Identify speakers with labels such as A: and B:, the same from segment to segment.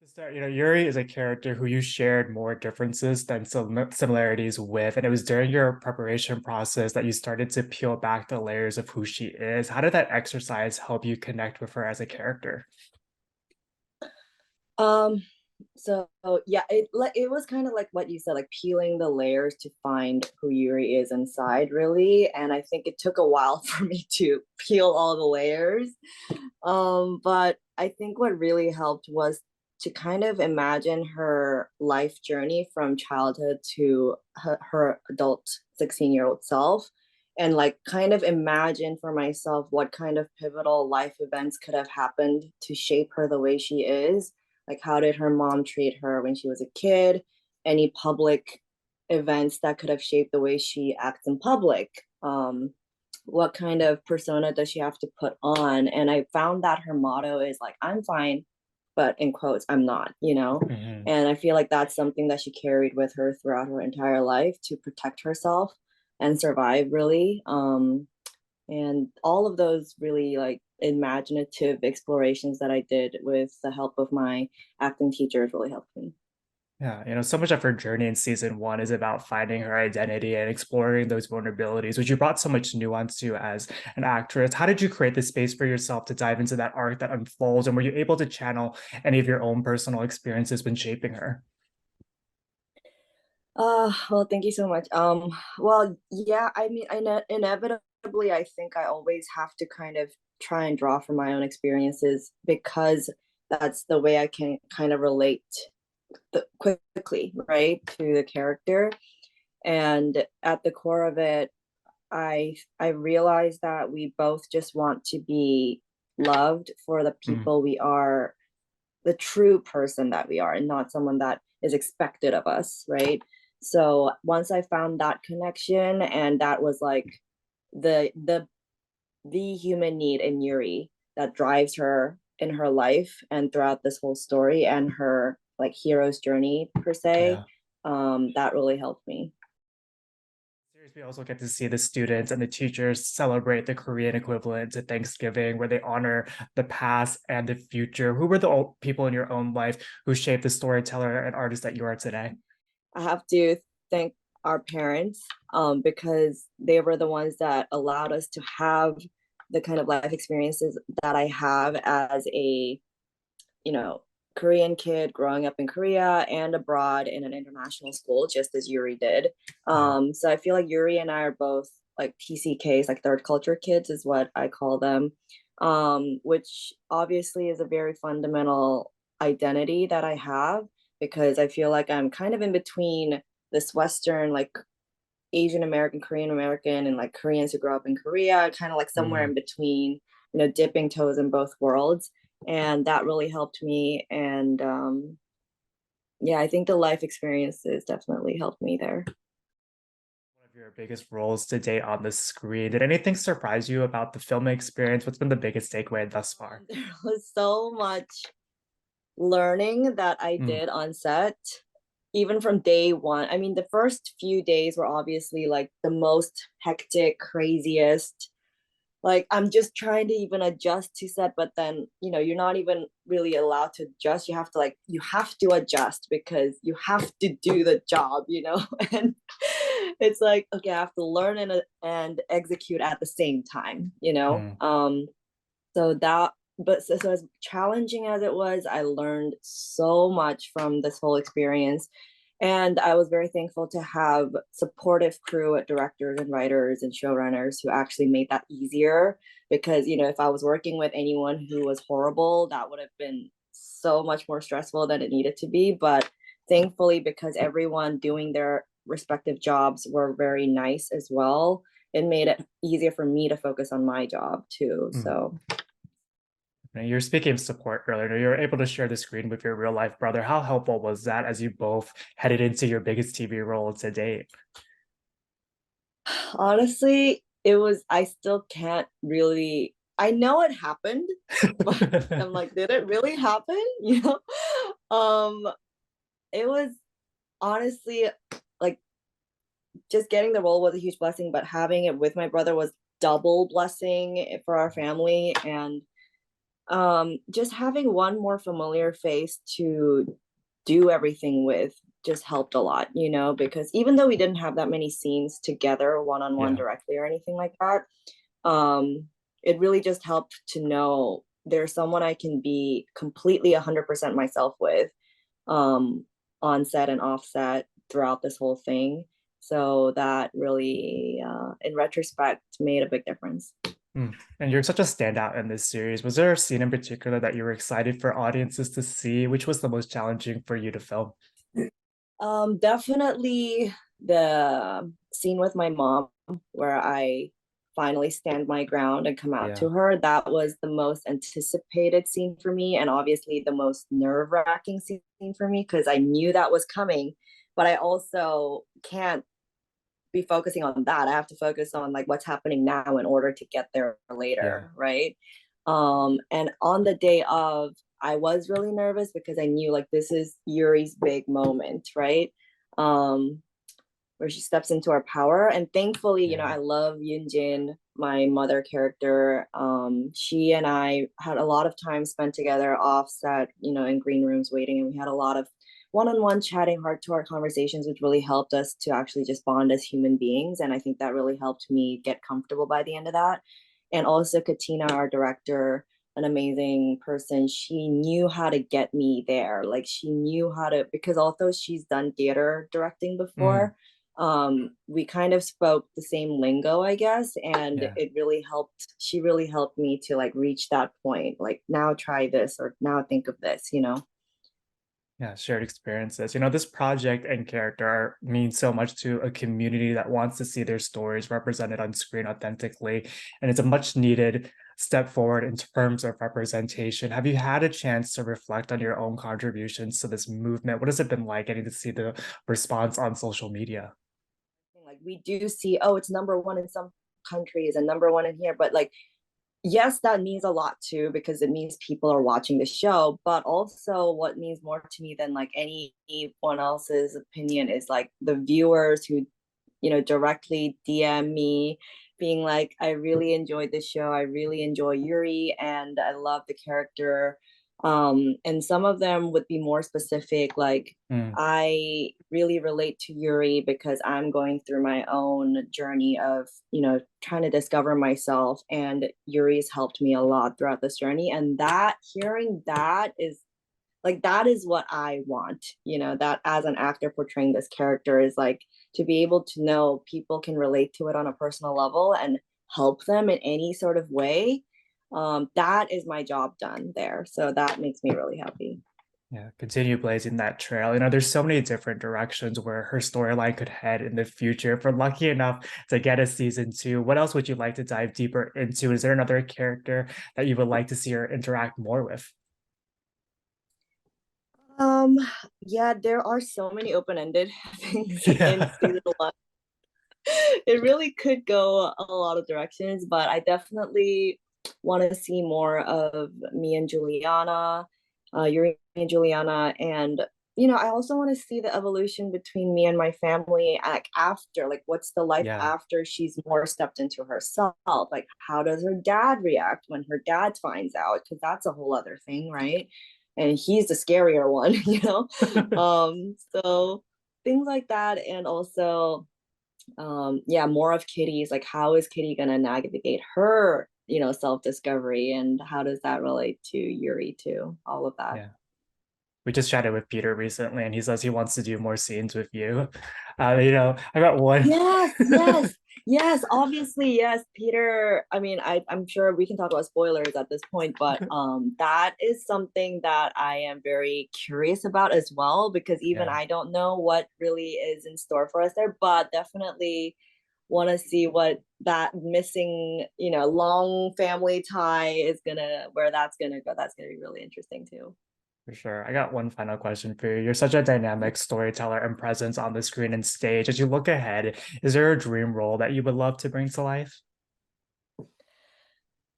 A: So, Yuri is a character who you shared more differences than similarities with, and it was during your preparation process that you started to peel back the layers of who she is. How did that exercise help you connect with her as a character?
B: Um, so yeah, it was kind of like what you said, like peeling the layers to find who Yuri is inside, really. And I think it took a while for me to peel all the layers. But I think what really helped was to kind of imagine her life journey from childhood to her adult 16-year-old self, and like kind of imagine for myself what kind of pivotal life events could have happened to shape her the way she is. Like, how did her mom treat her when she was a kid? Any public events that could have shaped the way she acts in public? What kind of persona does she have to put on? And I found that her motto is like, I'm fine, but in quotes, I'm not.
A: Mhm.
B: And I feel like that's something that she carried with her throughout her entire life to protect herself and survive, really. And all of those really like imaginative explorations that I did with the help of my acting teachers really helped me.
A: Yeah, so much of her journey in season one is about finding her identity and exploring those vulnerabilities, which you brought so much nuance to as an actress. How did you create the space for yourself to dive into that arc that unfolds? And were you able to channel any of your own personal experiences when shaping her?
B: Well, thank you so much. Well, yeah, I mean, inevitably, I think I always have to kind of try and draw from my own experiences because that's the way I can kind of relate quickly, right, to the character. And at the core of it, I realized that we both just want to be loved for the
A: Mm,
B: people we are, the true person that we are, and not someone that is expected of us, right? So once I found that connection, and that was like the the the human need in Yuri that drives her in her life and throughout this whole story and her like hero's journey per se,
A: yeah.
B: that really helped me.
A: Series, we also get to see the students and the teachers celebrate the Korean equivalent to Thanksgiving, where they honor the past and the future. Who were the people in your own life who shaped the storyteller and artist that you are today?
B: I have to thank our parents, because they were the ones that allowed us to have the kind of life experiences that I have as a, you know, Korean kid growing up in Korea and abroad in an international school, just as Yuri did.
A: Yeah.
B: So I feel like Yuri and I are both like TCKs, like third culture kids, is what I call them, which obviously is a very fundamental identity that I have because I feel like I'm kind of in between this Western, like Asian American, Korean American, and like Koreans who grow up in Korea, kind of like somewhere in
A: Mm.
B: between, dipping toes in both worlds. And that really helped me. And yeah, I think the life experiences definitely helped me there.
A: One of your biggest roles to date on the screen. Did anything surprise you about the filming experience? What's been the biggest takeaway thus far?
B: There was so much learning that I
A: Mm,
B: did on set, even from day one. I mean, the first few days were obviously like the most hectic, craziest. Like, I'm just trying to even adjust to set, but then, you're not even really allowed to adjust. You have to adjust because you have to do the job. And it's like, okay, I have to learn and execute at the same time, you know?
A: mm.
B: So that, but so as challenging as it was, I learned so much from this whole experience. And I was very thankful to have supportive crew at directors and writers and showrunners who actually made that easier. Because, if I was working with anyone who was horrible, that would have been so much more stressful than it needed to be. But thankfully, because everyone doing their respective jobs were very nice as well, it made it easier for me to focus on my job too.
A: Mm.
B: So
A: Now, you're speaking of support earlier. You were able to share the screen with your real life brother. How helpful was that as you both headed into your biggest TV role to date?
B: honestly, I still can't really, I know it happened, but I'm like, did it really happen? Um, it was honestly like just getting the role was a huge blessing, but having it with my brother was double blessing for our family. And Just having one more familiar face to do everything with just helped a lot, because even though we didn't have that many scenes together one on one
A: Yeah.
B: directly or anything like that, it really just helped to know there's someone I can be completely 100% myself with, um, on set and off set throughout this whole thing. So that really, in retrospect, made a big difference.
A: Mm. And you're such a standout in this series. Was there a scene in particular that you were excited for audiences to see? Which was the most challenging for you to film?
B: Definitely the scene with my mom where I finally stand my ground and come out
A: Yeah.
B: to her. That was the most anticipated scene for me, and obviously the most nerve-wracking scene for me because I knew that was coming, but I also can't be focusing on that. I have to focus on like what's happening now in order to get there
A: Yeah.
B: later, right? And on the day of, I was really nervous because I knew like this is Yuri's big moment, right? Um, where she steps into her power. And thankfully,
A: Yeah.
B: I love Yunjin, my mother character. She and I had a lot of time spent together offset, in green rooms waiting, and we had a lot of one-on-one chatting, heart-to-heart conversations, which really helped us to actually just bond as human beings. And I think that really helped me get comfortable by the end of that. And also Katina, our director, an amazing person. She knew how to get me there. Like she knew how to, because although she's done theater directing
A: Mm.
B: before, we kind of spoke the same lingo, I guess, and
A: Yeah.
B: it really helped. She really helped me to like reach that point, like now try this or now think of this.
A: Yeah, shared experiences. This project and character mean so much to a community that wants to see their stories represented on screen authentically. And it's a much needed step forward in terms of representation. Have you had a chance to reflect on your own contributions to this movement? What has it been like getting to see the response on social media?
B: Like we do see, oh, it's number one in some countries and number one in here, but like yes, that means a lot too because it means people are watching the show. But also, what means more to me than like anyone else's opinion is like the viewers who, directly DM me, being like, "I really enjoyed the show. I really enjoy Yuri, and I love the character." And some of them would be more specific, like
A: Mm.
B: I really relate to Yuri because I'm going through my own journey of, trying to discover myself. And Yuri's helped me a lot throughout this journey. And that, hearing that is like, that is what I want, that as an actor portraying this character is like to be able to know people can relate to it on a personal level and help them in any sort of way. That is my job done there. So that makes me really happy.
A: Yeah, continue blazing that trail. There's so many different directions where her storyline could head in the future. If we're lucky enough to get a season two, what else would you like to dive deeper into? Is there another character that you would like to see her interact more with?
B: Um, yeah, there are so many open-ended things in
A: Yeah.
B: season one. It really could go a lot of directions, but I definitely want to see more of me and Juliana, Yuri and Juliana, and I also want to see the evolution between me and my family, like after, like what's the life
A: Yeah,
B: after she's more stepped into herself? Like how does her dad react when her dad finds out? Because that's a whole other thing, right? And he's the scarier one, So things like that, and also yeah, more of Kitty's, like how is Kitty gonna navigate her self-discovery, and how does that relate to Yuri too, all of that.
A: yeah. We just chatted with Peter recently, and he says he wants to do more scenes with you. I got one.
B: Yes, yes, yes, obviously, yes, Peter. I mean, I'm sure we can talk about spoilers at this point, but that is something that I am very curious about as well, because even
A: Yeah,
B: I don't know what really is in store for us there, but definitely want to see what that missing, long family tie is gonna, where that's gonna go. That's gonna be really interesting too.
A: for sure. I got one final question for you. You're such a dynamic storyteller and presence on the screen and stage. As you look ahead, is there a dream role that you would love to bring to life?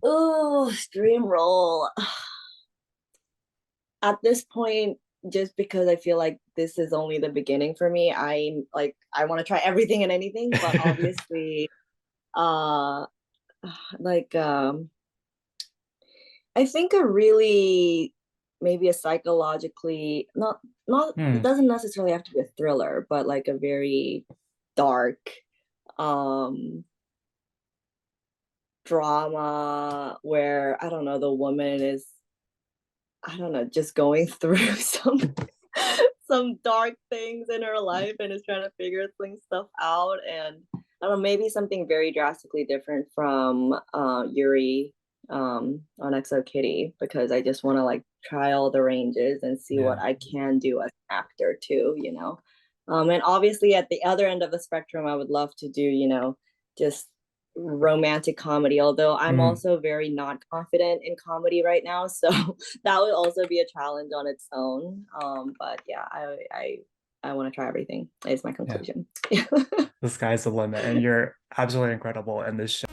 B: Oh, dream role. At this point, just because I feel like this is only the beginning for me, I want to try everything and anything, but obviously, uh, like I think a really maybe a psychologically not it
A: Hmm.
B: doesn't necessarily have to be a thriller, but like a very dark um drama where I don't know, the woman is I don't know, just going through some dark things in her life and is trying to figure things stuff out. And I don't know, maybe something very drastically different from Yuri on Exo Kitty, because I just want to like try all the ranges and see what
A: Yeah.
B: I can do as an actor too, and obviously at the other end of the spectrum, I would love to do, just romantic comedy, although I'm
A: Mm.
B: also very not confident in comedy right now. So that would also be a challenge on its own. But yeah, I want to try everything. Is my
A: Yeah.
B: conclusion.
A: The sky's the limit, and you're absolutely incredible in this show.